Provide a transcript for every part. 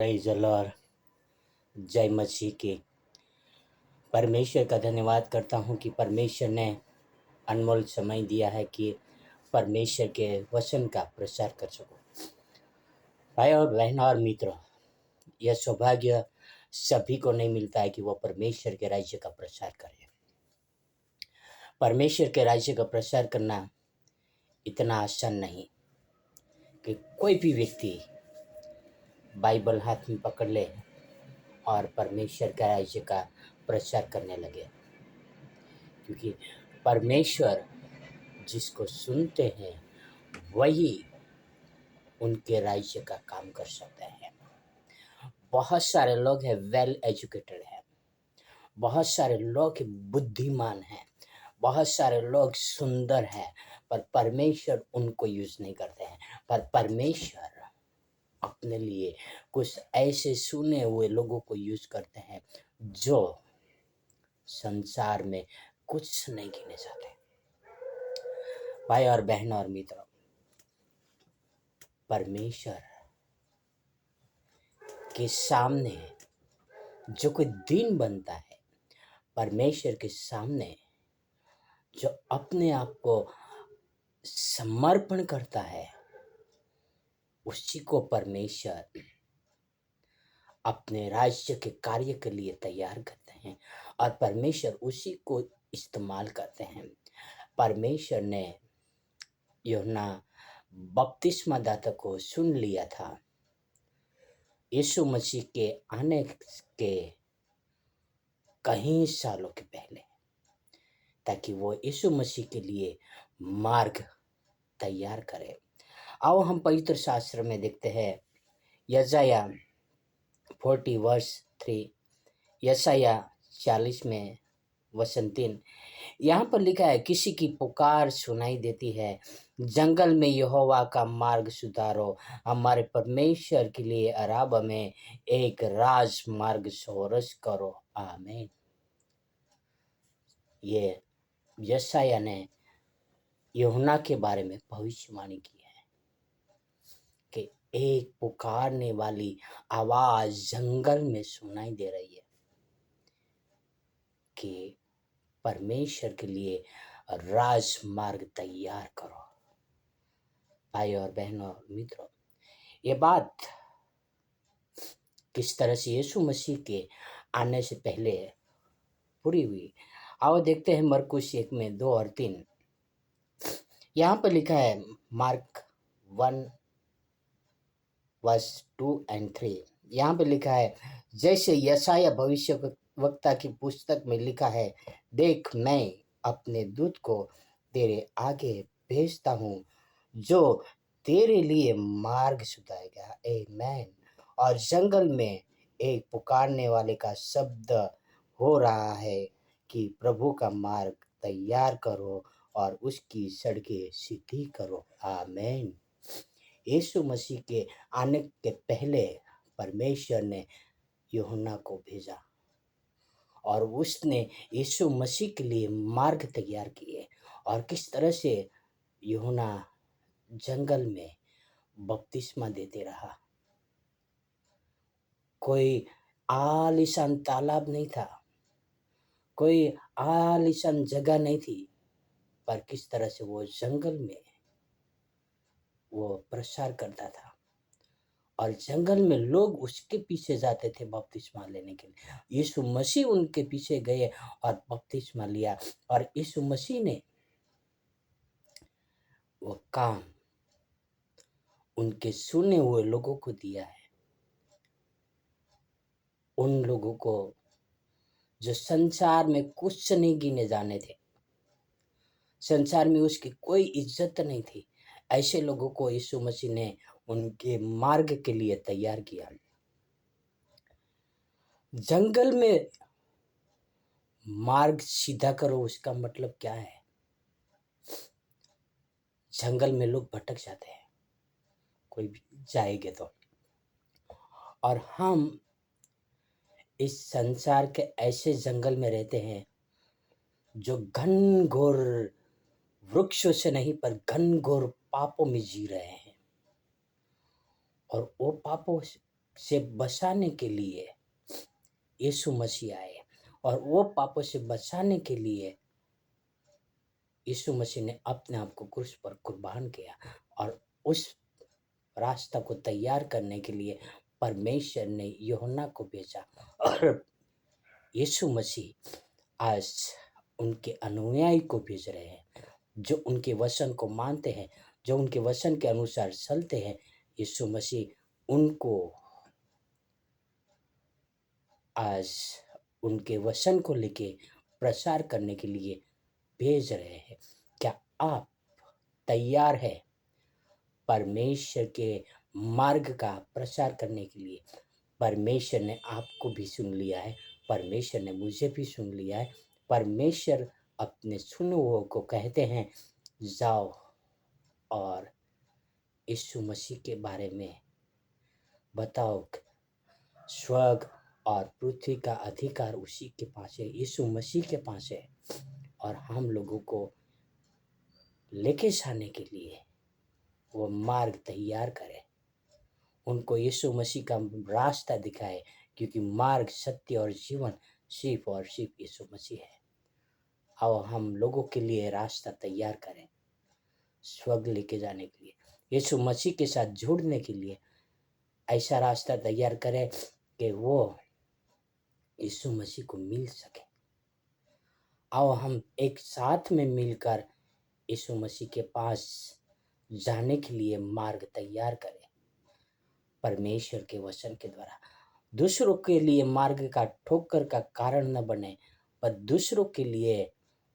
Praise the Lord. जय मसीह की। परमेश्वर का धन्यवाद करता हूँ कि परमेश्वर ने अनमोल समय दिया है कि परमेश्वर के वचन का प्रचार कर सकूं। भाई और बहन और मित्रों, यह सौभाग्य सभी को नहीं मिलता है कि वो परमेश्वर के राज्य का प्रचार करें। परमेश्वर के राज्य का प्रचार करना इतना आसान नहीं कि कोई भी व्यक्ति बाइबल हाथ में पकड़ ले और परमेश्वर के राज्य का प्रचार करने लगे, क्योंकि परमेश्वर जिसको सुनते हैं वही उनके राज्य का काम कर सकते हैं। बहुत सारे लोग हैं वेल एजुकेटेड हैं, बहुत सारे लोग बुद्धिमान हैं, बहुत सारे लोग सुंदर हैं, पर परमेश्वर उनको यूज नहीं करते हैं। पर परमेश्वर अपने लिए कुछ ऐसे सुने हुए लोगों को यूज करते हैं जो संसार में कुछ नहीं गिने जाते। भाई और बहन और मित्रों, परमेश्वर के सामने जो कोई दिन बनता है, परमेश्वर के सामने जो अपने आप को समर्पण करता है, उसी को परमेश्वर अपने राज्य के कार्य के लिए तैयार करते हैं और परमेश्वर उसी को इस्तेमाल करते हैं। परमेश्वर ने यूहन्ना बपतिस्मा दाता को सुन लिया था यीशु मसीह के आने के कई सालों के पहले, ताकि वो यीशु मसीह के लिए मार्ग तैयार करे। आओ हम पवित्र शास्त्र में देखते हैं यशायाह 40:3, यशायाह 40 में वचन 3। यहाँ पर लिखा है, किसी की पुकार सुनाई देती है, जंगल में यहोवा का मार्ग सुधारो, हमारे परमेश्वर के लिए अराबा में एक राजमार्ग सोरस करो। आमीन। ये यशायाह ने यूहन्ना के बारे में भविष्यवाणी की है कि एक पुकारने वाली आवाज जंगल में सुनाई दे रही है कि परमेश्वर के लिए राजमार्ग तैयार करो। भाई और बहनों मित्रों, ये बात किस तरह से यीशु मसीह के आने से पहले पूरी हुई, आओ देखते हैं मरकुस 1 में 2 और 3। यहाँ पर लिखा है, मार्क 1:2-3। यहाँ पे लिखा है, जैसे यशायाह भविष्य वक्ता की पुस्तक में लिखा है, देख मैं अपने दूत को तेरे आगे भेजता हूँ जो तेरे लिए मार्ग सुधारेगा। आमीन। और जंगल में एक पुकारने वाले का शब्द हो रहा है कि प्रभु का मार्ग तैयार करो और उसकी सड़कें सीधी करो। आमीन। यीशु मसीह के आने के पहले परमेश्वर ने यूहन्ना को भेजा और उसने यीशु मसीह के लिए मार्ग तैयार किए। और किस तरह से यूहन्ना जंगल में बपतिस्मा देते रहा। कोई आलीशान तालाब नहीं था, कोई आलीशान जगह नहीं थी, पर किस तरह से वो जंगल में वो प्रचार करता था और जंगल में लोग उसके पीछे जाते थे बपतिस्मा लेने के लिए। यीशु मसीह उनके पीछे गए और बपतिस्मा लिया और यीशु मसीह ने वो काम उनके सुने हुए लोगों को दिया है। उन लोगों को जो संसार में कुछ नहीं गिने जाने थे, संसार में उसकी कोई इज्जत नहीं थी, ऐसे लोगों को यीशु मसीह ने उनके मार्ग के लिए तैयार किया। जंगल में मार्ग सीधा करो, उसका मतलब क्या है? जंगल में लोग भटक जाते हैं, कोई भी जाएंगे तो। और हम इस संसार के ऐसे जंगल में रहते हैं जो घनघोर वृक्षों से नहीं पर घनघोर पापों में जी रहे हैं और वो पापों से बचाने के लिए यीशु मसीह आए, और वो पापों से बचाने के लिए यीशु मसीह ने अपने आप को क्रूस पर कुर्बान किया, और उस रास्ता को तैयार करने के लिए परमेश्वर ने यूहन्ना को भेजा। और यीशु मसीह आज उनके अनुयायी को भेज रहे हैं, जो उनके वचन को मानते हैं, जो उनके वचन के अनुसार चलते हैं। यीशु मसीह उनको आज उनके वचन को लेके प्रचार करने के लिए भेज रहे हैं। क्या आप तैयार है परमेश्वर के मार्ग का प्रचार करने के लिए? परमेश्वर ने आपको भी सुन लिया है, परमेश्वर ने मुझे भी सुन लिया है। परमेश्वर अपने सुने हुओं को कहते हैं, जाओ और यीशु मसीह के बारे में बताओ। स्वर्ग और पृथ्वी का अधिकार उसी के पास है, यीशु मसीह के पास है। और हम लोगों को लेके जाने के लिए वो मार्ग तैयार करे, उनको यीशु मसीह का रास्ता दिखाए, क्योंकि मार्ग, सत्य और जीवन सिर्फ और सिर्फ यीशु मसीह है। आओ हम लोगों के लिए रास्ता तैयार करें, स्वर्ग लेके जाने के लिए, यीशु मसीह के साथ जुड़ने के लिए ऐसा रास्ता तैयार करें कि वो यीशु मसीह को मिल सके। आओ हम एक साथ में मिलकर यीशु मसीह के पास जाने के लिए मार्ग तैयार करें, परमेश्वर के वचन के द्वारा। दूसरों के लिए मार्ग का ठोकर का कारण न बने, पर दूसरों के लिए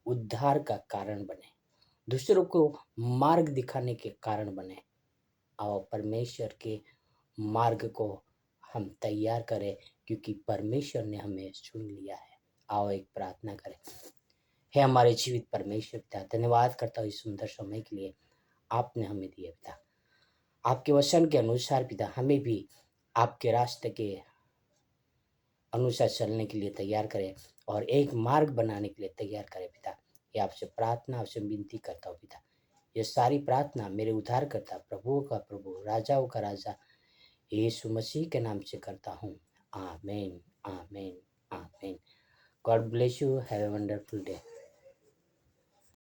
उद्धार का कारण बने, दूसरों को मार्ग दिखाने के कारण बने। आओ परमेश्वर के मार्ग को हम तैयार करें, क्योंकि परमेश्वर ने हमें चुन लिया है। आओ एक प्रार्थना करें। हे हमारे जीवित परमेश्वर पिता, धन्यवाद करता हूँ इस सुंदर समय के लिए आपने हमें दिया पिता। आपके वचन के अनुसार पिता हमें भी आपके रास्ते के अनुसार चलने के लिए तैयार करें, और एक मार्ग बनाने के लिए तैयार करें पिता। ये आपसे प्रार्थना, आपसे विनती करता हूँ पिता। ये सारी प्रार्थना मेरे उद्धार करता, प्रभुओं का प्रभु, राजाओं का राजा यीशु मसीह के नाम से करता हूँ। आमीन, आमीन, आमीन। God bless you. Have a wonderful day.